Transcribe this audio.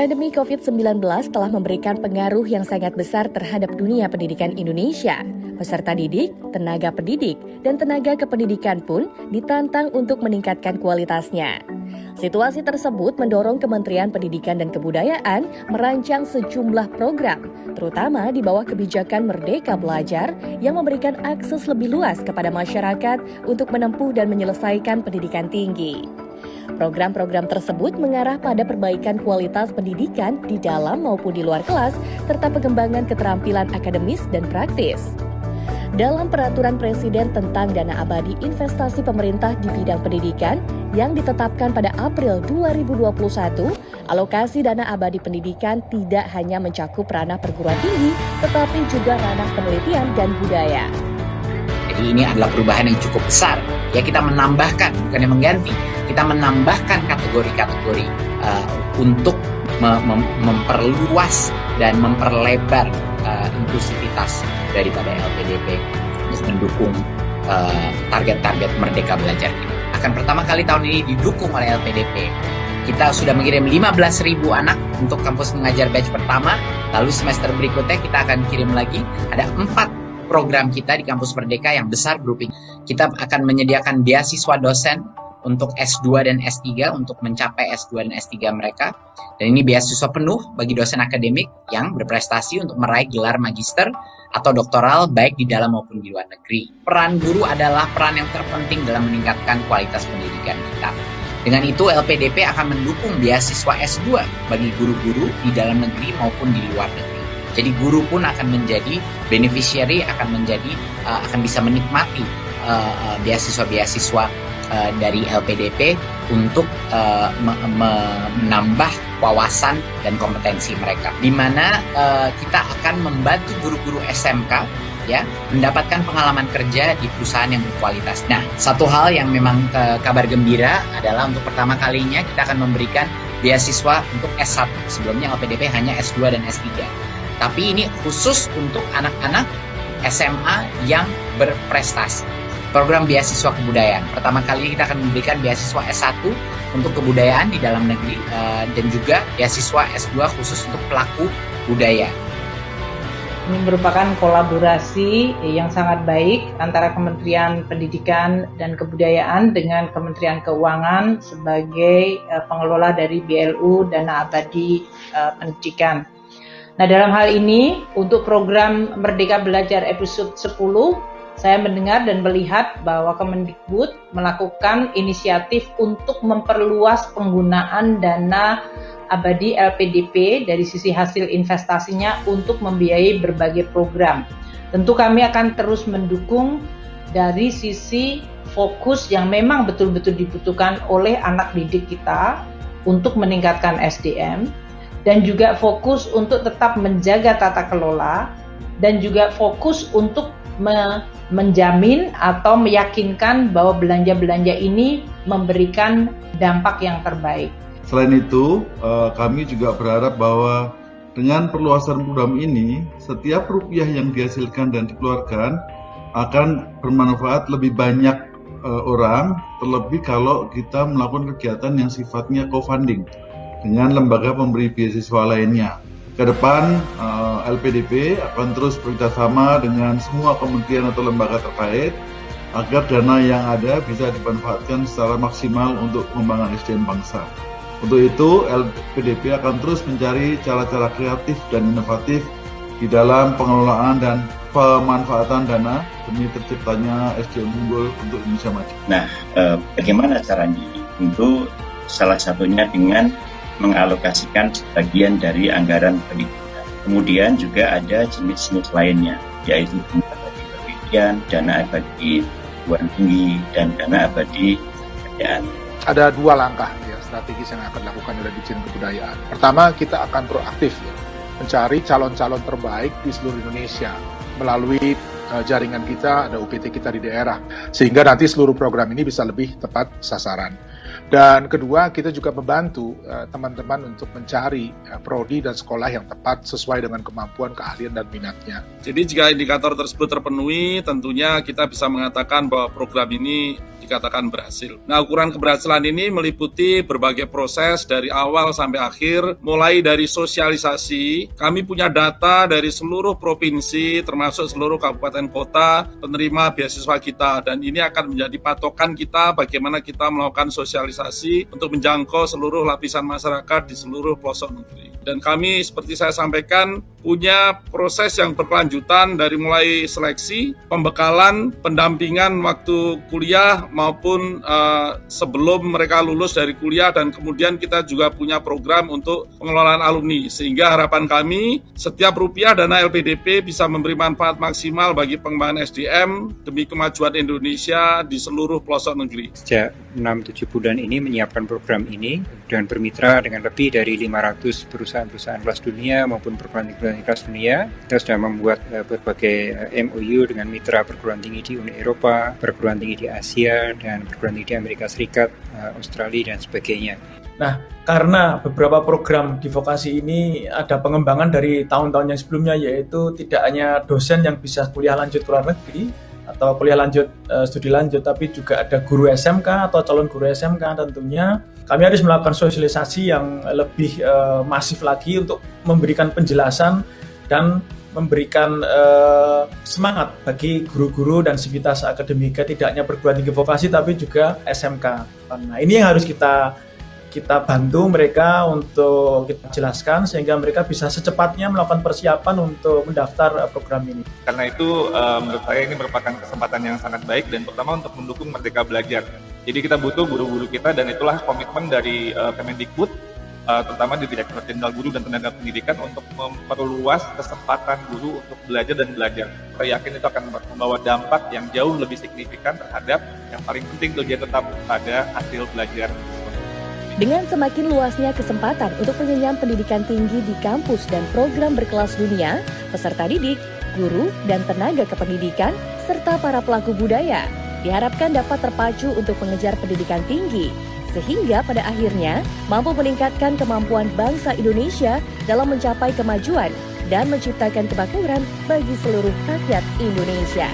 Pandemi COVID-19 telah memberikan pengaruh yang sangat besar terhadap dunia pendidikan Indonesia. Peserta didik, tenaga pendidik, dan tenaga kependidikan pun ditantang untuk meningkatkan kualitasnya. Situasi tersebut mendorong Kementerian Pendidikan dan Kebudayaan merancang sejumlah program, terutama di bawah kebijakan Merdeka Belajar yang memberikan akses lebih luas kepada masyarakat untuk menempuh dan menyelesaikan pendidikan tinggi. Program-program tersebut mengarah pada perbaikan kualitas pendidikan di dalam maupun di luar kelas, serta pengembangan keterampilan akademis dan praktis. Dalam Peraturan Presiden tentang Dana Abadi Investasi Pemerintah di Bidang Pendidikan yang ditetapkan pada April 2021, alokasi dana abadi pendidikan tidak hanya mencakup ranah perguruan tinggi, tetapi juga ranah penelitian dan budaya. Jadi ini adalah perubahan yang cukup besar. Ya, kita menambahkan, bukannya mengganti, kita menambahkan kategori-kategori untuk memperluas dan memperlebar inklusivitas daripada LPDP untuk mendukung target-target Merdeka Belajar ini. Akan pertama kali tahun ini didukung oleh LPDP. Kita sudah mengirim 15.000 anak untuk kampus mengajar batch pertama, lalu semester berikutnya kita akan kirim lagi. Ada 4 program kita di Kampus Merdeka yang besar grouping. Kita akan menyediakan beasiswa dosen untuk S2 dan S3 untuk mencapai S2 dan S3 mereka. Dan ini beasiswa penuh bagi dosen akademik yang berprestasi untuk meraih gelar magister atau doktoral baik di dalam maupun di luar negeri. Peran guru adalah peran yang terpenting dalam meningkatkan kualitas pendidikan kita. Dengan itu LPDP akan mendukung beasiswa S2 bagi guru-guru di dalam negeri maupun di luar negeri. Jadi guru pun akan menjadi beneficiary, akan bisa menikmati beasiswa-beasiswa dari LPDP untuk menambah wawasan dan kompetensi mereka. Di mana kita akan membantu guru-guru SMK ya mendapatkan pengalaman kerja di perusahaan yang berkualitas. Nah, satu hal yang memang kabar gembira adalah untuk pertama kalinya kita akan memberikan beasiswa untuk S1. Sebelumnya LPDP hanya S2 dan S3. Tapi ini khusus untuk anak-anak SMA yang berprestasi. Program beasiswa kebudayaan. Pertama kali kita akan memberikan beasiswa S1 untuk kebudayaan di dalam negeri dan juga beasiswa S2 khusus untuk pelaku budaya. Ini merupakan kolaborasi yang sangat baik antara Kementerian Pendidikan dan Kebudayaan dengan Kementerian Keuangan sebagai pengelola dari BLU Dana Abadi Pendidikan. Nah, dalam hal ini untuk program Merdeka Belajar episode 10, saya mendengar dan melihat bahwa Kemendikbud melakukan inisiatif untuk memperluas penggunaan dana abadi LPDP dari sisi hasil investasinya untuk membiayai berbagai program. Tentu kami akan terus mendukung dari sisi fokus yang memang betul-betul dibutuhkan oleh anak didik kita untuk meningkatkan SDM, dan juga fokus untuk tetap menjaga tata kelola, dan juga fokus untuk menjamin atau meyakinkan bahwa belanja-belanja ini memberikan dampak yang terbaik. Selain itu, kami juga berharap bahwa dengan perluasan program ini, setiap rupiah yang dihasilkan dan dikeluarkan akan bermanfaat lebih banyak orang, terlebih kalau kita melakukan kegiatan yang sifatnya co-funding dengan lembaga pemberi beasiswa lainnya. Ke depan, LPDP akan terus bekerjasama dengan semua kementerian atau lembaga terkait agar dana yang ada bisa dimanfaatkan secara maksimal untuk pengembangan SDM bangsa. Untuk itu, LPDP akan terus mencari cara-cara kreatif dan inovatif di dalam pengelolaan dan pemanfaatan dana demi terciptanya SDM unggul untuk Indonesia maju. Nah, bagaimana caranya? Tentu salah satunya dengan mengalokasikan sebagian dari anggaran pendidikan. Kemudian juga ada jenis-jenis lainnya, yaitu dana abadi pendidikan, dana abadi perguruan tinggi, dan dana abadi kebudayaan. Ada 2 langkah ya strategis yang akan dilakukan oleh Ditjen Kebudayaan. Pertama, kita akan proaktif ya, mencari calon-calon terbaik di seluruh Indonesia melalui jaringan kita, ada UPT kita di daerah, sehingga nanti seluruh program ini bisa lebih tepat sasaran. Dan kedua, kita juga membantu teman-teman untuk mencari prodi dan sekolah yang tepat sesuai dengan kemampuan, keahlian, dan minatnya. Jadi jika indikator tersebut terpenuhi, tentunya kita bisa mengatakan bahwa program ini dikatakan berhasil. Nah, ukuran keberhasilan ini meliputi berbagai proses dari awal sampai akhir, mulai dari sosialisasi. Kami punya data dari seluruh provinsi, termasuk seluruh kabupaten kota, penerima beasiswa kita, dan ini akan menjadi patokan kita bagaimana kita melakukan sosialisasi untuk menjangkau seluruh lapisan masyarakat di seluruh pelosok negeri. Dan kami, seperti saya sampaikan, punya proses yang berkelanjutan dari mulai seleksi, pembekalan, pendampingan waktu kuliah maupun sebelum mereka lulus dari kuliah, dan kemudian kita juga punya program untuk pengelolaan alumni, sehingga harapan kami setiap rupiah dana LPDP bisa memberi manfaat maksimal bagi pengembangan SDM demi kemajuan Indonesia di seluruh pelosok negeri. Sejak 6-7 bulan ini menyiapkan program ini dan bermitra dengan lebih dari 500 perusahaan-perusahaan kelas dunia maupun perguruan tinggi kelas dunia. Kita sudah membuat berbagai MOU dengan mitra perguruan tinggi di Uni Eropa, perguruan tinggi di Asia, dan perguruan tinggi di Amerika Serikat, Australia, dan sebagainya. Nah, karena beberapa program di vokasi ini ada pengembangan dari tahun-tahun yang sebelumnya, yaitu tidak hanya dosen yang bisa kuliah lanjut ke luar negeri atau kuliah lanjut studi lanjut, tapi juga ada guru SMK atau calon guru SMK. Tentunya kami harus melakukan sosialisasi yang lebih masif lagi untuk memberikan penjelasan dan memberikan semangat bagi guru-guru dan sivitas akademika, tidak hanya perguruan tinggi vokasi tapi juga SMK. Nah, ini yang harus kita bantu mereka untuk kita jelaskan sehingga mereka bisa secepatnya melakukan persiapan untuk mendaftar program ini. Karena itu menurut saya ini merupakan kesempatan yang sangat baik dan pertama untuk mendukung Merdeka Belajar. Jadi kita butuh guru-guru kita dan itulah komitmen dari Kemendikbud, terutama di Direktorat Jenderal Guru dan Tenaga Pendidikan untuk memperluas kesempatan guru untuk belajar dan belajar. Saya yakin itu akan membawa dampak yang jauh lebih signifikan terhadap yang paling penting dia tetap pada hasil belajar. Dengan semakin luasnya kesempatan untuk penyenjang pendidikan tinggi di kampus dan program berkelas dunia, peserta didik, guru, dan tenaga kependidikan, serta para pelaku budaya diharapkan dapat terpacu untuk mengejar pendidikan tinggi, sehingga pada akhirnya mampu meningkatkan kemampuan bangsa Indonesia dalam mencapai kemajuan dan menciptakan kemakmuran bagi seluruh rakyat Indonesia.